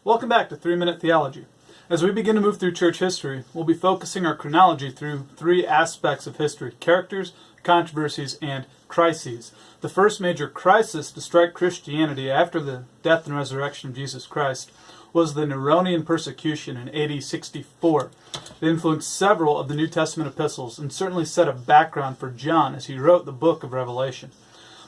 Welcome back to 3-Minute Theology. As we begin to move through church history, we'll be focusing our chronology through three aspects of history: characters, controversies, and crises. The first major crisis to strike Christianity after the death and resurrection of Jesus Christ was the Neronian persecution in AD 64. It influenced several of the New Testament epistles and certainly set a background for John as he wrote the book of Revelation.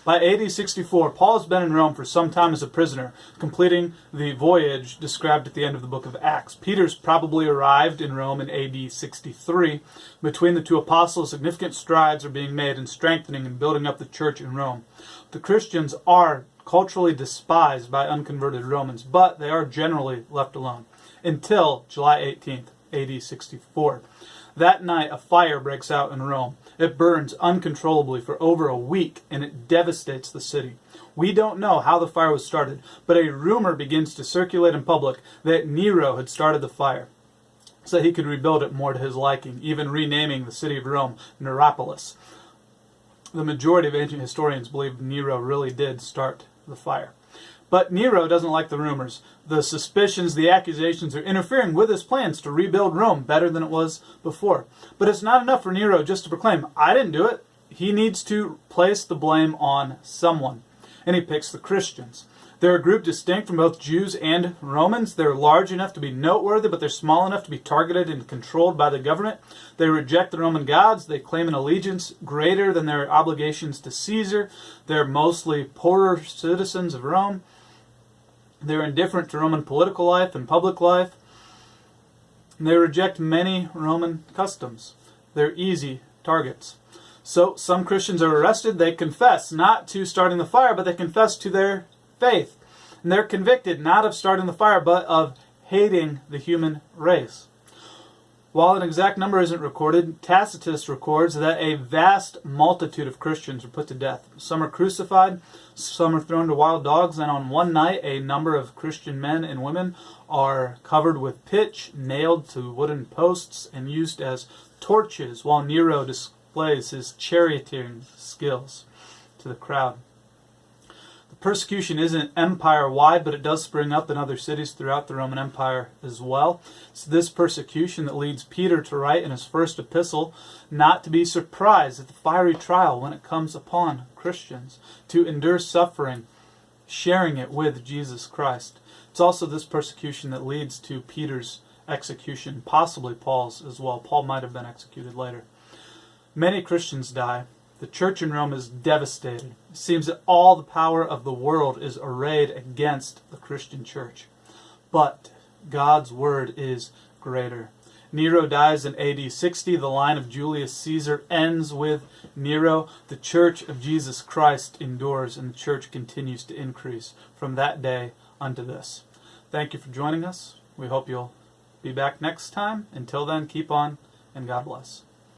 By AD 64, Paul has been in Rome for some time as a prisoner, completing the voyage described at the end of the book of Acts. Peter's probably arrived in Rome in AD 63. Between the two apostles, significant strides are being made in strengthening and building up the church in Rome. The Christians are culturally despised by unconverted Romans, but they are generally left alone until July 18th, AD 64. That night, a fire breaks out in Rome. It burns uncontrollably for over a week, and it devastates the city. We don't know how the fire was started, but a rumor begins to circulate in public that Nero had started the fire so that he could rebuild it more to his liking, even renaming the city of Rome Neropolis. The majority of ancient historians believe Nero really did start the fire. But Nero doesn't like the rumors. The suspicions, the accusations are interfering with his plans to rebuild Rome better than it was before. But it's not enough for Nero just to proclaim, "I didn't do it." He needs to place the blame on someone. And he picks the Christians. They're a group distinct from both Jews and Romans. They're large enough to be noteworthy, but they're small enough to be targeted and controlled by the government. They reject the Roman gods. They claim an allegiance greater than their obligations to Caesar. They're mostly poorer citizens of Rome. They're indifferent to Roman political life and public life. And they reject many Roman customs. They're easy targets. So some Christians are arrested. They confess not to starting the fire, but they confess to their faith. And they're convicted not of starting the fire, but of hating the human race. While an exact number isn't recorded, Tacitus records that a vast multitude of Christians were put to death. Some are crucified, some are thrown to wild dogs, and on one night a number of Christian men and women are covered with pitch, nailed to wooden posts, and used as torches while Nero displays his charioteering skills to the crowd. Persecution isn't empire-wide, but it does spring up in other cities throughout the Roman Empire as well. It's this persecution that leads Peter to write in his first epistle not to be surprised at the fiery trial when it comes upon Christians, to endure suffering, sharing it with Jesus Christ. It's also this persecution that leads to Peter's execution, possibly Paul's as well. Paul might have been executed later. Many Christians die. The church in Rome is devastated. It seems that all the power of the world is arrayed against the Christian church. But God's word is greater. Nero dies in AD 60. The line of Julius Caesar ends with Nero. The church of Jesus Christ endures, and the church continues to increase from that day unto this. Thank you for joining us. We hope you'll be back next time. Until then, keep on, and God bless.